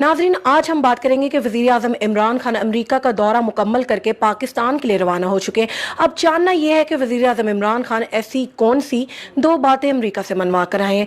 नाजरीन, आज हम बात करेंगे कि वजीराअज़म इमरान खान अमेरिका का दौरा मुकम्मल करके पाकिस्तान के लिए रवाना हो चुके हैं। अब जानना यह है कि वजीराअज़म इमरान खान ऐसी कौन सी दो बातें अमेरिका से मनवा कर आए हैं।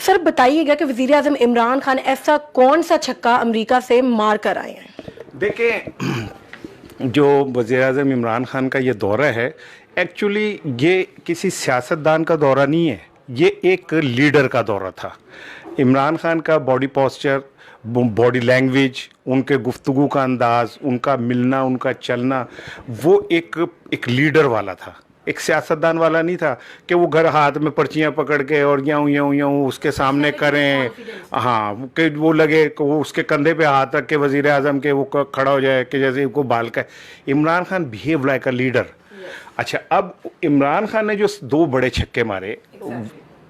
सर बताइएगा कि वजीराअज़म इमरान खान ऐसा कौन सा छक्का अमेरिका से मार कर आए हैं? देखें, जो वज़ीर-ए-आज़म इमरान खान का ये दौरा है, एक्चुअली ये किसी सियासतदान का दौरा नहीं है, ये एक लीडर का दौरा था। इमरान खान का बॉडी पोस्चर, बॉडी लैंग्वेज, उनके गुफ्तगू का अंदाज़, उनका मिलना, उनका चलना, वो एक लीडर वाला था, एक सियासतदान वाला नहीं था कि वो घर हाथ में पर्चियाँ पकड़ के और यूँ यूँ यूँ उसके सामने करें। हाँ, कि वो लगे कि वो उसके कंधे पे हाथ रख के वज़ीर आज़म के वो खड़ा हो जाए कि जैसे को बाल का। Imran Khan behave like a leader. अच्छा, अब इमरान खान ने जो दो बड़े छक्के मारे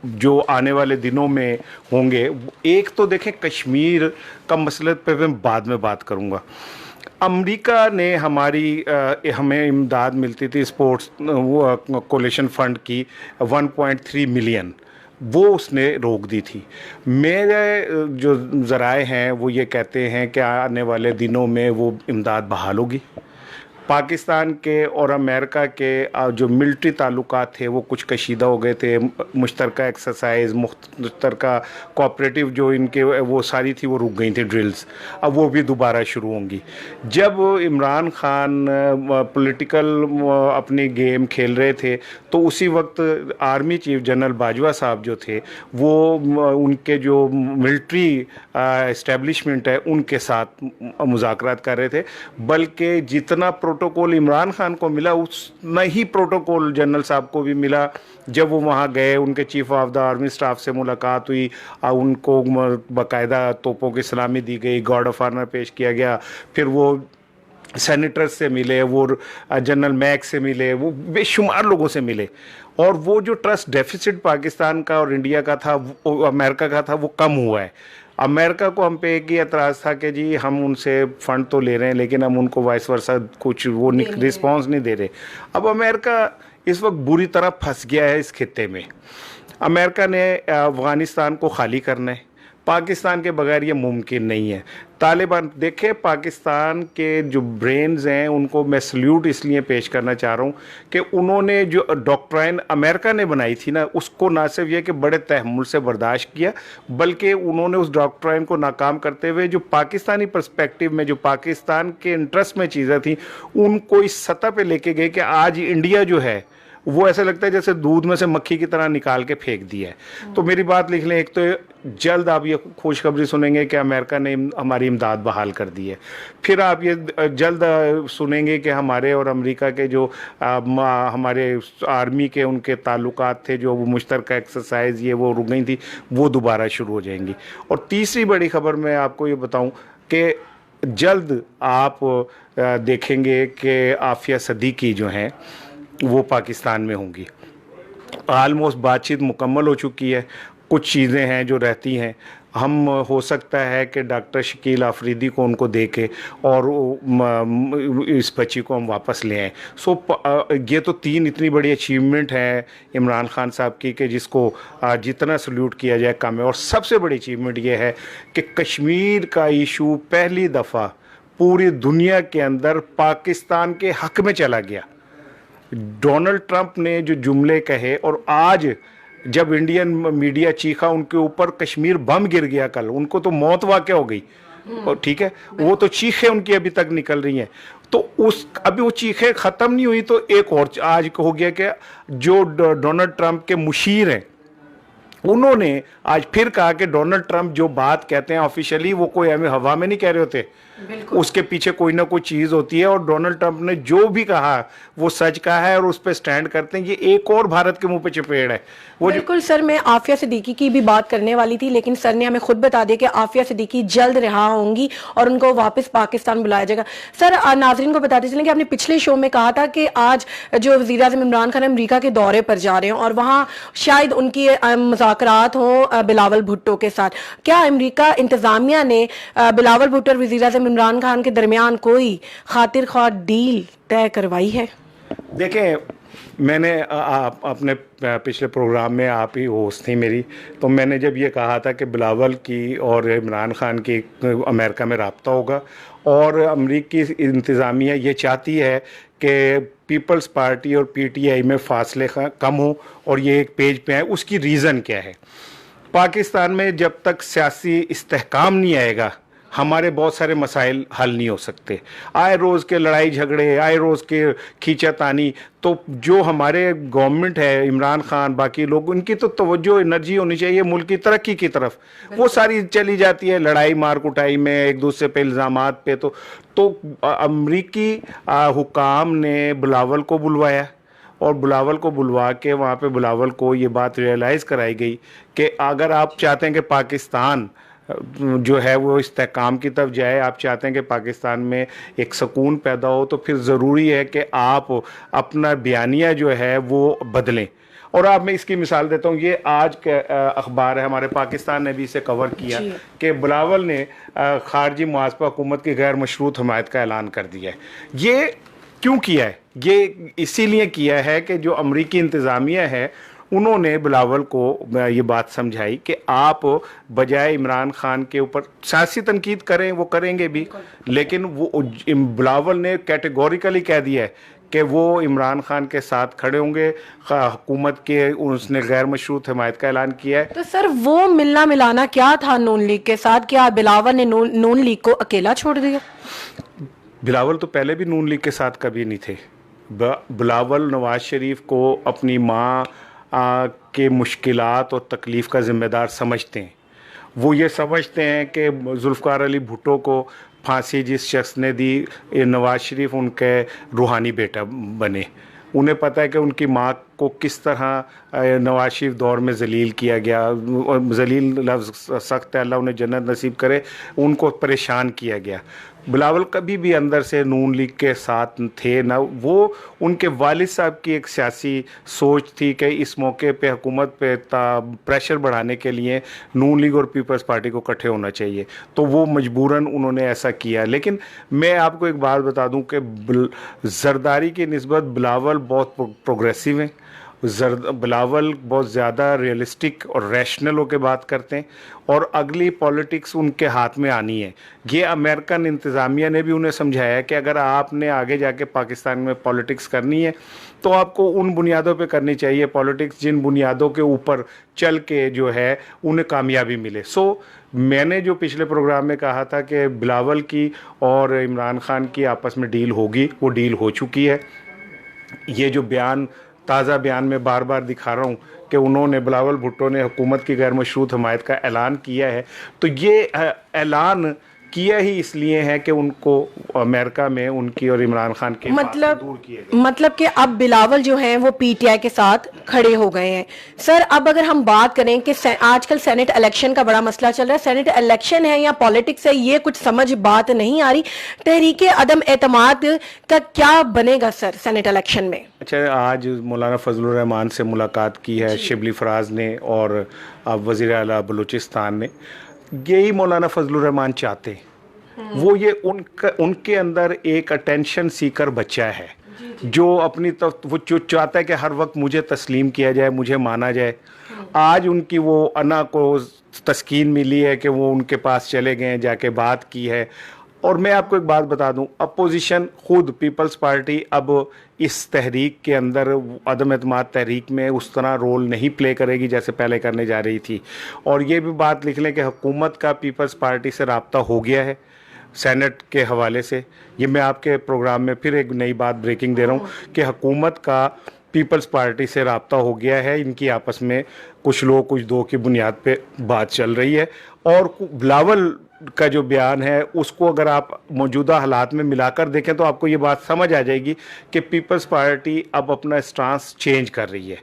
जो आने वाले दिनों में होंगे, एक तो देखें कश्मीर का मसले पे मैं बाद में बात करूँगा। अमेरिका ने हमें इमदाद मिलती थी स्पोर्ट्स वो कोलेशन फंड की 1.3 मिलियन, वो उसने रोक दी थी। मेरे जो ज़राए हैं वो ये कहते हैं कि आने वाले दिनों में वो इमदाद बहाल होगी। पाकिस्तान के और अमेरिका के जो मिलिट्री ताल्लुकात थे वो कुछ कशीदा हो गए थे। मुश्तरका एक्सरसाइज, मुश्तरका कोऑपरेटिव जो इनके वो सारी थी वो रुक गई थी ड्रिल्स, अब वो भी दोबारा शुरू होंगी। जब इमरान खान पॉलिटिकल अपनी गेम खेल रहे थे तो उसी वक्त आर्मी चीफ जनरल बाजवा साहब जो थे वो उनके जो मिलिट्री इस्टेब्लिशमेंट है उनके साथ मुज़ाकरात कर रहे थे। बल्कि जितना प्रोटोकॉल इमरान खान को मिला उतना ही प्रोटोकॉल जनरल साहब को भी मिला। जब वो वहाँ गए, उनके chief of the army staff से मुलाकात हुई, उनको बाकायदा तोपों की सलामी दी गई, गार्ड ऑफ ऑनर पेश किया गया। फिर वो सेनेटर्स से मिले, वो जनरल मैक से मिले, वो बेशुमार लोगों से मिले। और वो जो ट्रस्ट डेफिसिट पाकिस्तान का और इंडिया का था, अमेरिका का था, वो कम हुआ है। अमेरिका को हम पे एक ही एतराज़ था कि जी हम उनसे फ़ंड तो ले रहे हैं लेकिन हम उनको वाइस वर्सा कुछ वो रिस्पॉन्स नहीं दे रहे। अब अमेरिका इस वक्त बुरी तरह फंस गया है इस खित्ते में। अमेरिका ने अफ़गानिस्तान को खाली करना है, पाकिस्तान के बगैर ये मुमकिन नहीं है। तालिबान देखे, पाकिस्तान के जो ब्रेन्स हैं उनको मैं सल्यूट इसलिए पेश करना चाह रहा हूँ कि उन्होंने जो डॉक्ट्राइन अमेरिका ने बनाई थी ना, उसको ना सिर्फ ये कि बड़े तहम्मुल से बर्दाश्त किया, बल्कि उन्होंने उस डॉक्ट्राइन को नाकाम करते हुए जो पाकिस्तानी पर्सपेक्टिव में, जो पाकिस्तान के इंटरेस्ट में चीज़ें थी, उनको इस सतह पे लेके गए कि आज इंडिया जो है वो ऐसा लगता है जैसे दूध में से मक्खी की तरह निकाल के फेंक दिया है। तो मेरी बात लिख लें, एक तो जल्द आप ये खुशखबरी सुनेंगे कि अमेरिका ने हमारी इमदाद बहाल कर दी है। फिर आप ये जल्द सुनेंगे कि हमारे और अमेरिका के जो हमारे आर्मी के उनके ताल्लुकात थे, जो वो मुश्तरका एक्सरसाइज ये वो रुक गई थी, वो दोबारा शुरू हो जाएंगी। और तीसरी बड़ी खबर मैं आपको ये बताऊँ कि जल्द आप देखेंगे कि आफिया सदीकी जो हैं वो पाकिस्तान में होंगी। आलमोस्ट बातचीत मुकम्मल हो चुकी है, कुछ चीज़ें हैं जो रहती हैं। हम हो सकता है कि डॉक्टर शकील आफरीदी को उनको दे के और इस बच्ची को हम वापस ले आएँ। ये तो तीन इतनी बड़ी अचीवमेंट है इमरान खान साहब की कि जिसको जितना सल्यूट किया जाए कम है। और सबसे बड़ी अचीवमेंट ये है कि कश्मीर का इशू पहली दफ़ा पूरी दुनिया के अंदर पाकिस्तान के हक़ में चला गया। डोनाल्ड ट्रंप ने जो जुमले कहे, और आज जब इंडियन मीडिया चीखा उनके ऊपर, कश्मीर बम गिर गया कल, उनको तो मौत वाक़या हो गई। और ठीक है, वो तो चीखें उनकी अभी तक निकल रही हैं। तो अभी वो चीखें ख़त्म नहीं हुई तो एक और आज हो गया कि जो डोनाल्ड ट्रंप के मुशीर हैं उन्होंने आज फिर कहा कि डोनाल्ड ट्रंप जो बात कहते हैं ऑफिशियली वो कोई हमें हवा में नहीं कह रहे होते, उसके पीछे कोई ना कोई चीज़ होती है। और डोनाल्ड ट्रंप ने जो भी कहा वो सच कहा है और उस पर स्टैंड करते हैं। ये एक और भारत के मुंह पे चपेड़ है वो। बिल्कुल सर, मैं आफिया सिद्दीकी की भी बात करने वाली थी, लेकिन सर ने हमें खुद बता दिया कि आफिया सिद्दीकी जल्द रिहा होंगी और उनको वापस पाकिस्तान बुलाया जाएगा। सर, नाजरीन को बताते चलें कि आपने पिछले शो में कहा था कि आज जो वज़ीर-ए-आज़म इमरान खान अमेरिका के दौरे पर जा रहे हैं और वहाँ शायद उनकी मुज़ाकरात हों बिलावल भुट्टो के साथ, क्या अमेरिका इंतज़ामिया ने बिलावल भुट्टो और वज़ीर-ए-आज़म इमरान खान के दरमियान कोई खातिर ख्वाह डील तय करवाई है? देखें, मैंने अपने पिछले प्रोग्राम में, आप ही होस्ट थी मेरी, तो मैंने जब ये कहा था कि बिलावल की और इमरान खान की अमेरिका में रब्ता होगा और अमरीकी इंतज़ामिया ये चाहती है कि पीपल्स पार्टी और पीटीआई में फासले कम हो और ये एक पेज पे आए। उसकी रीज़न क्या है? पाकिस्तान में जब तक सियासी इस्तेहकाम नहीं आएगा, हमारे बहुत सारे मसाइल हल नहीं हो सकते। आए रोज़ के लड़ाई झगड़े, आए रोज़ के खींचातानी, तो जो हमारे गवर्नमेंट है, इमरान खान, बाकी लोग, उनकी तो तवज्जो एनर्जी होनी चाहिए मुल्क की तरक्की की तरफ। वो सारी चली जाती है लड़ाई मार कुटाई में, एक दूसरे पे इल्ज़ामात पे। तो अमरीकी हुकाम ने बिलावल को बुलवाया और बिलावल को बुलवा के वहाँ पे बिलावल को ये बात रियलाइज़ कराई गई कि अगर आप चाहते हैं कि पाकिस्तान जो है वो इस्तेहकाम की तरफ जाए, आप चाहते हैं कि पाकिस्तान में एक सुकून पैदा हो, तो फिर ज़रूरी है कि आप अपना बयानिया जो है वो बदलें। और आप, मैं इसकी मिसाल देता हूँ, ये आज का अखबार है, हमारे पाकिस्तान ने भी इसे कवर किया कि बिलावल ने खारजी मुआसबा हुकूमत की गैर मशरूत हमायत का ऐलान कर दिया है। ये क्यों किया है? ये इसीलिए किया है कि जो अमरीकी इंतज़ामिया है उन्होंने बिलावल को ये बात समझाई कि आप बजाय इमरान खान के ऊपर सियासी तनकीद करें, वो करेंगे भी, लेकिन वो बिलावल ने कैटेगोरिकली कह दिया है कि वो इमरान खान के साथ खड़े होंगे हुकूमत के। उसने गैर मशरूत हमायत का ऐलान किया है। तो सर वो मिलना मिलाना क्या था नून लीग के साथ? क्या बिलावल ने नून लीग को अकेला छोड़ दिया? बिलावल तो पहले भी नून लीग के साथ कभी नहीं थे। बिलावल नवाज शरीफ को अपनी माँ के मुश्किलात और तकलीफ़ का ज़िम्मेदार समझते हैं। वो ये समझते हैं कि जुल्फ़िकार अली भुट्टो को फांसी जिस शख्स ने दी, नवाज शरीफ उनके रूहानी बेटा बने। उन्हें पता है कि उनकी माँ को किस तरह नवाज शरीफ दौर में जलील किया गया, और जलील लफ्ज़ सख्त है, अल्लाह उन्हें जन्नत नसीब करे, उनको परेशान किया गया। बिलावल कभी भी अंदर से नून लीग के साथ थे ना। वो उनके वालिद साहब की एक सियासी सोच थी कि इस मौके पे हुकूमत पे प्रेशर बढ़ाने के लिए नून लीग और पीपल्स पार्टी को इकट्ठे होना चाहिए, तो वो मजबूरन उन्होंने ऐसा किया। लेकिन मैं आपको एक बात बता दूं कि जरदारी की निस्बत बिलावल बहुत प्रोग्रेसिव हैं। बिलावल बहुत ज़्यादा रियलिस्टिक और रैशनल होकर बात करते हैं और अगली पॉलिटिक्स उनके हाथ में आनी है। ये अमेरिकन इंतज़ामिया ने भी उन्हें समझाया कि अगर आपने आगे जाके पाकिस्तान में पॉलिटिक्स करनी है तो आपको उन बुनियादों पे करनी चाहिए पॉलिटिक्स जिन बुनियादों के ऊपर चल के जो है उन्हें कामयाबी मिले। मैंने जो पिछले प्रोग्राम में कहा था कि बिलावल की और इमरान खान की आपस में डील होगी, वो डील हो चुकी है। ये जो बयान, ताज़ा बयान में बार बार दिखा रहा हूँ कि उन्होंने, बिलावल भुट्टो ने हुकूमत की गैर मशरूत हमायत का ऐलान किया है, तो ये ऐलान किया ही इसलिए है कि उनको अमेरिका में उनकी और इमरान खान के दूर किए गए। मतलब कि अब बिलावल जो हैं वो पीटीआई के साथ खड़े हो गए हैं। सर अब अगर हम बात करें कि आजकल सेनेट इलेक्शन का बड़ा मसला चल रहा है, सेनेट इलेक्शन है या पॉलिटिक्स है, ये कुछ समझ बात नहीं आ रही। तहरीके अदम एतमाद का क्या बनेगा सर सेनेट इलेक्शन में? अच्छा, आज मौलाना फजलुर रहमान से मुलाकात की है शिबली फराज ने और वज़ीर आला बलूचिस्तान ने। यही मौलाना फजलुर रहमान चाहते हैं। वो ये उनके अंदर एक अटेंशन सीकर बच्चा है जो अपनी तरफ वो चाहता है कि हर वक्त मुझे तस्लीम किया जाए, मुझे माना जाए। आज उनकी वो अना को तस्कीन मिली है कि वो उनके पास चले गए, जाके बात की है। और मैं आपको एक बात बता दूं, अपोजिशन खुद पीपल्स पार्टी अब इस तहरीक के अंदर अदम एतमाद तहरीक में उस तरह रोल नहीं प्ले करेगी जैसे पहले करने जा रही थी। और ये भी बात लिख लें कि हुकूमत का पीपल्स पार्टी से राब्ता हो गया है सेनेट के हवाले से। ये मैं आपके प्रोग्राम में फिर एक नई बात ब्रेकिंग दे रहा हूँ कि हुकूमत का पीपल्स पार्टी से राब्ता हो गया है। इनकी आपस में कुछ लोग कुछ दो की बुनियाद पे बात चल रही है। और बिलावल का जो बयान है उसको अगर आप मौजूदा हालात में मिलाकर देखें तो आपको ये बात समझ आ जाएगी कि पीपल्स पार्टी अब अपना स्टांस चेंज कर रही है।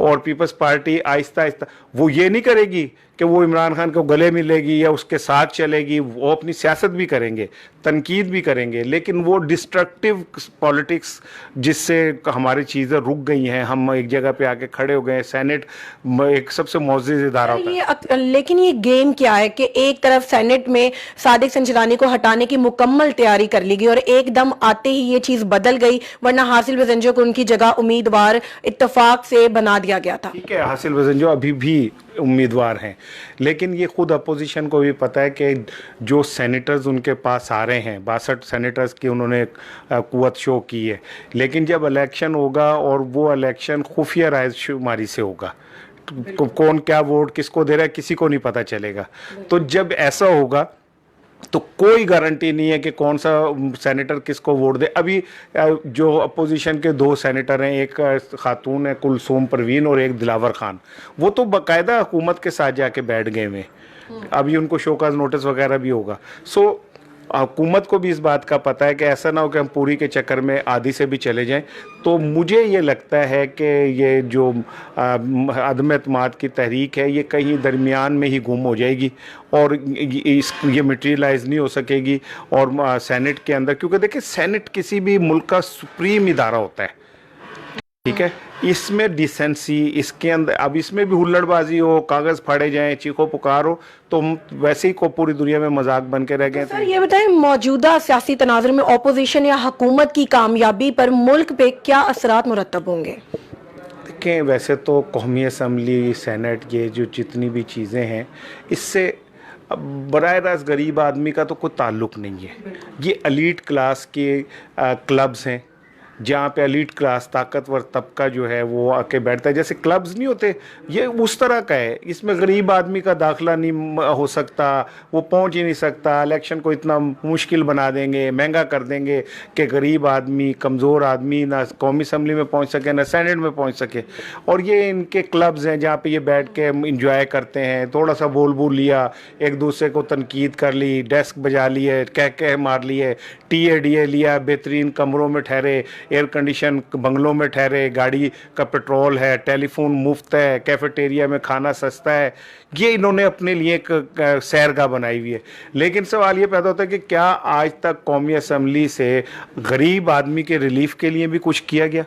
और पीपल्स पार्टी आहिस्ता आहिस्ता वो ये नहीं करेगी कि वो इमरान खान को गले मिलेगी या उसके साथ चलेगी, वो अपनी सियासत भी करेंगे, तनकीद भी करेंगे, लेकिन वो डिस्ट्रक्टिव पॉलिटिक्स जिससे हमारी चीज़ें रुक गई हैं, हम एक जगह पे आके खड़े हो गए। सेनेट एक सबसे मुअज़्ज़ज़ इदारा होता है। लेकिन ये गेम क्या है कि एक तरफ सेनेट में सादिक संजरानी को हटाने की मुकम्मल तैयारी कर ली गई और एकदम आते ही ये चीज बदल गई, वरना हासिल वज़ंजो को उनकी जगह उम्मीदवार इत्तेफाक से बना दिया गया था। ठीक है, हासिल वज़ंजो अभी भी उम्मीदवार हैं, लेकिन ये खुद अपोजिशन को भी पता है कि जो सेनेटर्स उनके पास आ रहे हैं, 62 सेनेटर्स की उन्होंने कुव्वत शो की है, लेकिन जब इलेक्शन होगा और वो इलेक्शन खुफिया रायशुमारी से होगा, कौन क्या वोट किसको दे रहा है किसी को नहीं पता चलेगा। तो जब ऐसा होगा तो कोई गारंटी नहीं है कि कौन सा सेनेटर किसको वोट दे। अभी जो अपोजिशन के 2 सेनेटर हैं, एक खातून है कुलसूम परवीन और एक दिलावर खान, वो तो बाकायदा हुकूमत के साथ जाके बैठ गए हुए, अभी उनको शोकाज नोटिस वगैरह भी होगा। सो हुकूमत को भी इस बात का पता है कि ऐसा ना हो कि हम पूरी के चक्कर में आधी से भी चले जाएं। तो मुझे ये लगता है कि ये जो अदम एतमाद की तहरीक है, ये कहीं दरमियान में ही गुम हो जाएगी और ये मटेरियलाइज नहीं हो सकेगी और सेनेट के अंदर, क्योंकि देखिए सेनेट किसी भी मुल्क का सुप्रीम इदारा होता है, ठीक है, इसमें डिसेंसी, इसके अंदर अब इसमें भी हुल्लड़बाजी हो, कागज़ फाड़े जाएं, चीखो पुकार हो, तो वैसे ही को पूरी दुनिया में मजाक बन के रह गए। सर ये बताएं, मौजूदा सियासी तनाज़ुर में अपोजिशन या हुकूमत की कामयाबी पर मुल्क पे क्या असरात मुरत्तब होंगे? देखें, वैसे तो कौमी असम्बली, सेनेट, ये जो जितनी भी चीज़ें हैं, इससे बराह रास्त गरीब आदमी का तो कोई ताल्लुक़ नहीं है। ये एलीट क्लास के क्लब्स हैं जहाँ पे एलीट क्लास, ताकतवर तबका जो है वो आके बैठता है। जैसे क्लब्स नहीं होते, ये उस तरह का है। इसमें गरीब आदमी का दाखिला नहीं हो सकता, वो पहुँच ही नहीं सकता। इलेक्शन को इतना मुश्किल बना देंगे, महंगा कर देंगे कि गरीब आदमी, कमज़ोर आदमी ना कौमी असम्बली में पहुँच सके ना सेनेट में पहुँच सके। और ये इनके क्लब्स हैं जहाँ पे ये बैठ के इंजॉय करते हैं, थोड़ा सा बोल लिया, एक दूसरे को तनकीद कर ली, डेस्क बजा लिए, कह मार लिए, टीए लिया, बेहतरीन कमरों में ठहरे, एयर कंडीशन बंगलों में ठहरे, गाड़ी का पेट्रोल है, टेलीफोन मुफ्त है, कैफेटेरिया में खाना सस्ता है। ये इन्होंने अपने लिए एक सैरगाह बनाई हुई है। लेकिन सवाल ये पैदा होता है कि क्या आज तक कौमी असम्बली से गरीब आदमी के रिलीफ के लिए भी कुछ किया गया?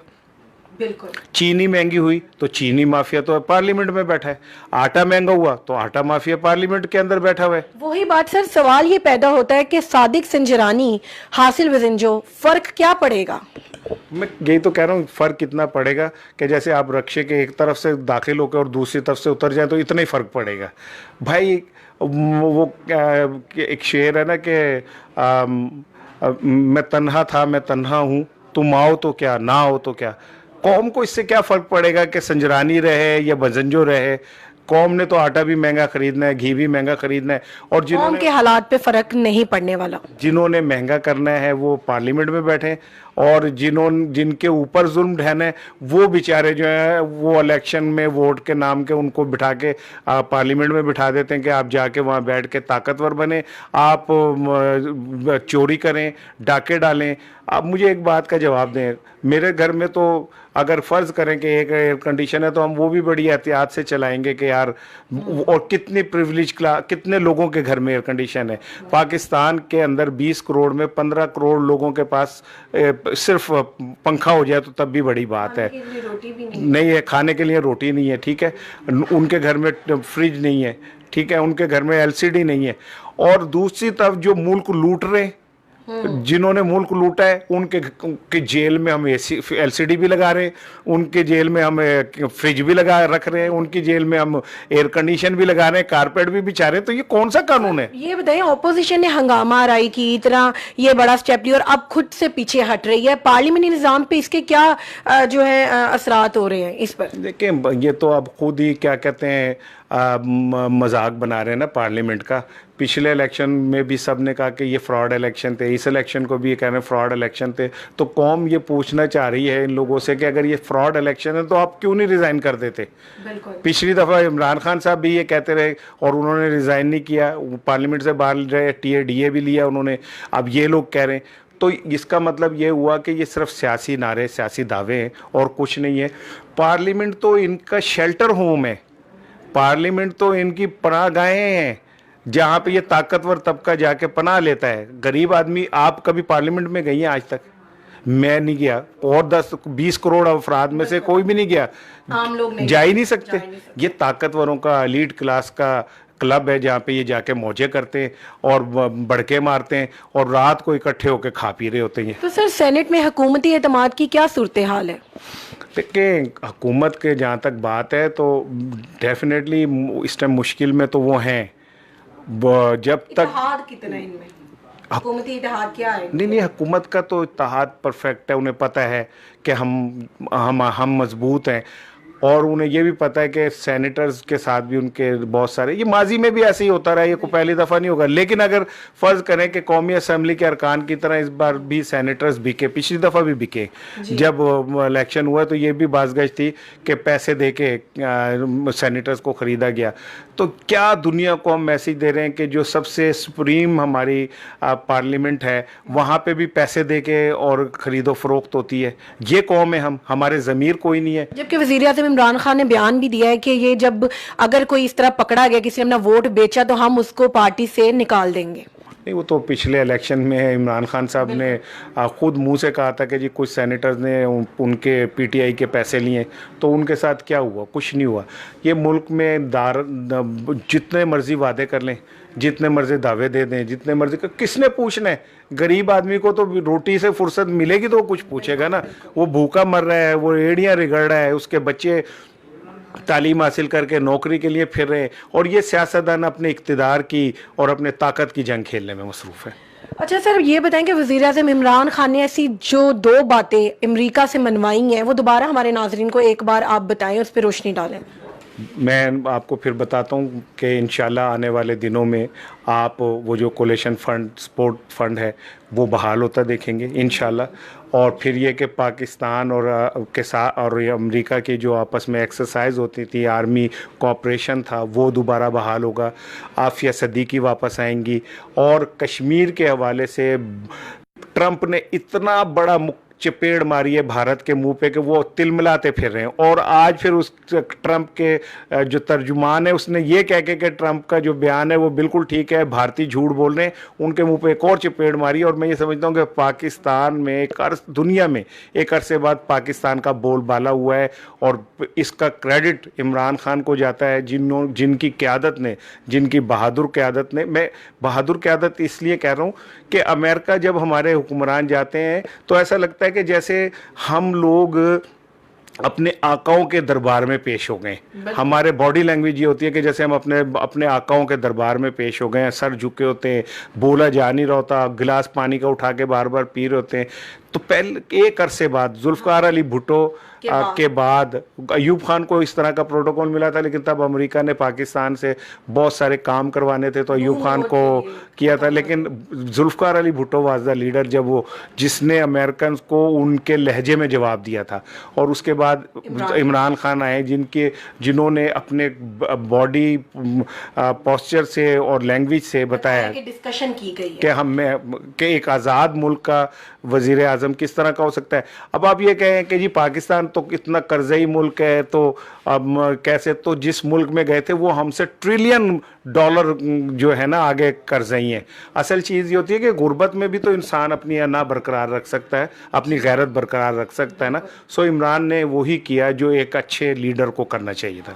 बिल्कुल। चीनी महंगी हुई तो चीनी माफिया तो पार्लियामेंट में बैठा है, आटा महंगा हुआ तो आटा माफिया पार्लियामेंट के अंदर बैठा हुआ है। वही बात सर, सवाल ये पैदा होता है कि सादिक संजरानी, हासिल वज़ंजो, फर्क क्या पड़ेगा? मैं यही तो कह रहा हूँ, फ़र्क कितना पड़ेगा कि जैसे आप रक्शे के एक तरफ से दाखिल होकर और दूसरी तरफ से उतर जाए तो इतना ही फ़र्क पड़ेगा भाई। वो एक शेर है ना कि मैं तन्हा था, मैं तन्हा हूँ, तुम आओ तो क्या, ना आओ तो क्या। कौम को इससे क्या फ़र्क पड़ेगा कि संजरानी रहे या वज़ंजो रहे? कौम ने तो आटा भी महंगा खरीदना है, घी भी महंगा खरीदना है। और कौम के हालात पे फ़र्क नहीं पड़ने वाला। जिन्होंने महंगा करना है वो पार्लियामेंट में बैठे, और जिनके ऊपर जुल्म ढहना है वो बेचारे जो है वो इलेक्शन में वोट के नाम के उनको बिठा के पार्लियामेंट में बिठा देते हैं कि आप जाके वहाँ बैठ के ताकतवर बने, आप चोरी करें, डाके डालें। आप मुझे एक बात का जवाब दें, मेरे घर में तो अगर फ़र्ज़ करें कि एक एयर कंडीशन है तो हम वो भी बड़ी एहतियात से चलाएंगे कि यार, और कितनी प्रिविलेज क्लास, कितने लोगों के घर में एयर कंडीशन है। पाकिस्तान के अंदर 20 करोड़ में 15 करोड़ लोगों के पास सिर्फ पंखा हो जाए तो तब भी बड़ी बात है। नहीं है, खाने के लिए रोटी नहीं है, ठीक है, उनके घर में फ्रिज नहीं है, ठीक है, उनके घर में एलसीडी नहीं है। और दूसरी तरफ जो मुल्क लूट रहे, जिन्होंने मुल्क लूटा है, उनके जेल में हम एलसीडी भी लगा रहे हैं, उनके जेल में हम फ्रिज भी लगा रख रहे हैं, उनकी जेल में हम एयर कंडीशन भी लगा रहे हैं, कारपेट भी बिछा रहे हैं। तो ये कौन सा कानून है? ये बताइए, ऑपोजिशन ने हंगामा आराई की, इतना ये बड़ा स्टेप लिया और अब खुद से पीछे हट रही है। पार्लियामेंटी निज़ाम पे इसके क्या जो है असरात हो रहे हैं इस पर? देखिए, ये तो अब खुद ही क्या कहते हैं मजाक बना रहे हैं ना पार्लियामेंट का। पिछले इलेक्शन में भी सब ने कहा कि ये फ्रॉड इलेक्शन थे, इस इलेक्शन को भी ये कह रहे हैं फ्रॉड इलेक्शन थे। तो कौम ये पूछना चाह रही है इन लोगों से कि अगर ये फ्रॉड इलेक्शन है तो आप क्यों नहीं रिज़ाइन कर देते? पिछली दफ़ा इमरान खान साहब भी ये कहते रहे और उन्होंने रिज़ाइन नहीं किया, पार्लियामेंट से बाहर रहे, टीए भी लिया उन्होंने। अब ये लोग कह रहे हैं, तो इसका मतलब ये हुआ कि ये सिर्फ सियासी नारे, सियासी दावे हैं और कुछ नहीं है। पार्लियामेंट तो इनका शेल्टर होम है। पार्लियामेंट तो इनकी पनाह गाहें हैं, जहाँ पे ये ताकतवर तबका जाके पनाह लेता है। गरीब आदमी, आप कभी पार्लियामेंट में गई हैं आज तक? मैं नहीं गया, और 10-20 करोड़ अफराद में से कोई भी नहीं गया, आम लोग नहीं जा ही नहीं सकते। ये ताकतवरों का, एलीट क्लास का क्लब है जहाँ पे ये जाके मौजे करते हैं और बड़के मारते हैं और रात को इकट्ठे होकर खा पी रहे होते हैं। तो सर, सेनेट में हुकूमती एतमाद की क्या सूरत हाल है? देखिए, हुकूमत के जहाँ तक बात है तो डेफिनेटली इस टाइम मुश्किल में तो वो हैं। जब तक इत्तेहाद कितना है इनमें? हुकूमती इत्तेहाद क्या है? नहीं, हुकूमत का तो इत्तेहाद परफेक्ट है, उन्हें पता है कि हम मजबूत हैं, और उन्हें ये भी पता है कि सेनेटर्स के साथ भी उनके बहुत सारे, ये माजी में भी ऐसे ही होता रहा, ये कोई पहली दफ़ा नहीं होगा। लेकिन अगर फ़र्ज़ करें कि कौमी असम्बली के अरकान की तरह इस बार भी सेनेटर्स बिके, पिछली दफ़ा भी बिके, जब इलेक्शन हुआ तो ये भी बाज़गश थी कि पैसे दे के सेनेटर्स को ख़रीदा गया। तो क्या दुनिया को हम मैसेज दे रहे हैं कि जो सबसे सुप्रीम हमारी पार्लियामेंट है वहाँ पे भी पैसे दे के और ख़रीदो फरोख्त होती है? ये कौम है हम, हमारे ज़मीर कोई नहीं है। जबकि वज़ीर-ए-आज़म इमरान खान ने बयान भी दिया है कि ये जब अगर कोई इस तरह पकड़ा गया, किसी ने अपना वोट बेचा, तो हम उसको पार्टी से निकाल देंगे। नहीं, वो तो पिछले इलेक्शन में इमरान खान साहब ने खुद मुंह से कहा था कि जी कुछ सेनेटर्स ने उनके पीटीआई के पैसे लिए, तो उनके साथ क्या हुआ? कुछ नहीं हुआ। ये मुल्क में जितने मर्जी वादे कर लें, जितने मर्जी दावे दे दें, जितने मर्जी किसने पूछना है? गरीब आदमी को तो रोटी से फुर्सत मिलेगी तो वो कुछ पूछेगा ना। वो भूखा मर रहा है, वो एड़ियाँ रिगड़ रहा है, उसके बच्चे तालीम हासिल करके नौकरी के लिए फिर रहे हैं, और ये सियासतदान अपने इक़्तिदार की और अपने ताकत की जंग खेलने में मसरूफ़ है। अच्छा सर, ये बताएं कि वज़ीर-ए-आज़म इमरान खान ने ऐसी जो 2 बातें अमेरिका से मनवाई हैं, वो दोबारा हमारे नाज़रीन को एक बार आप बताएं, उस पर रोशनी डालें। मैं आपको फिर बताता हूँ कि इंशाल्लाह आने वाले दिनों में आप वो जो कोलेशन फंड, सपोर्ट फंड है, वो बहाल होता देखेंगे इंशाल्लाह। और फिर ये कि पाकिस्तान और के साथ और अमेरिका की जो आपस में एक्सरसाइज होती थी, आर्मी कोऑपरेशन था, वो दोबारा बहाल होगा। आफिया सदीकी वापस आएंगी, और कश्मीर के हवाले से ट्रंप ने इतना बड़ा चपेड़ मारी है भारत के मुंह पे कि वो तिलमिलाते फिर रहे हैं। और आज फिर उस ट्रंप के जो तर्जुमान है, उसने ये कह के कि ट्रंप का जो बयान है वो बिल्कुल ठीक है, भारतीय झूठ बोल रहे हैं, उनके मुंह पे एक और चपेड़ मारी। और मैं ये समझता हूँ कि पाकिस्तान में दुनिया में एक अरसे बाद पाकिस्तान का बोलबाला हुआ है, और इसका क्रेडिट इमरान खान को जाता है, जिनकी क़यादत ने, जिनकी बहादुर क़यादत ने। मैं बहादुर क़यादत इसलिए कह रहा हूँ कि अमेरिका जब हमारे हुक्मरान जाते हैं तो ऐसा लगता है कि जैसे हम लोग अपने आकाओं के दरबार में पेश हो गए। हमारे बॉडी लैंग्वेज ये होती है कि जैसे हम अपने आकाओं के दरबार में पेश हो गए हैं, सर झुके होते हैं, बोला जा नहीं रहा होता, गिलास पानी का उठा के बार बार पी रहे होते हैं। तो पहले एक अरसे बाद जुल्फ़िकार अली भुट्टो के बाद अयूब खान को इस तरह का प्रोटोकॉल मिला था, लेकिन तब अमेरिका ने पाकिस्तान से बहुत सारे काम करवाने थे तो अयूब खान को किया था। लेकिन Zulfikar Ali Bhutto was the leader, जब वो जिसने अमेरिकन को उनके लहजे में जवाब दिया था। और उसके बाद इमरान खान आए, जिन्होंने अपने बॉडी पोस्चर से और लैंग्वेज से बताया कि डिस्कशन की गई है कि एक आज़ाद मुल्क का वज़ीर आज़म किस तरह का हो सकता है। अब आप ये कहें कि जी पाकिस्तान तो इतना कर्ज़ई मुल्क है, तो अब कैसे? तो जिस मुल्क में गए थे वो हमसे $1 ट्रिलियन जो है ना आगे कर्ज़ई हैं। असल चीज़ ये होती है कि गुर्बत में भी तो इंसान अपनी अना बरकरार रख सकता है, अपनी गैरत बरकरार रख सकता है ना। सो इमरान ने वही किया जो एक अच्छे लीडर को करना चाहिए था।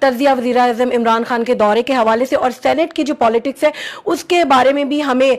तजज़िया वज़ीर-ए-आज़म इमरान खान के दौरे के हवाले से, और सेनेट की जो पॉलिटिक्स है उसके बारे में भी हमें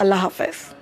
अल्लाह हाफ़िज़।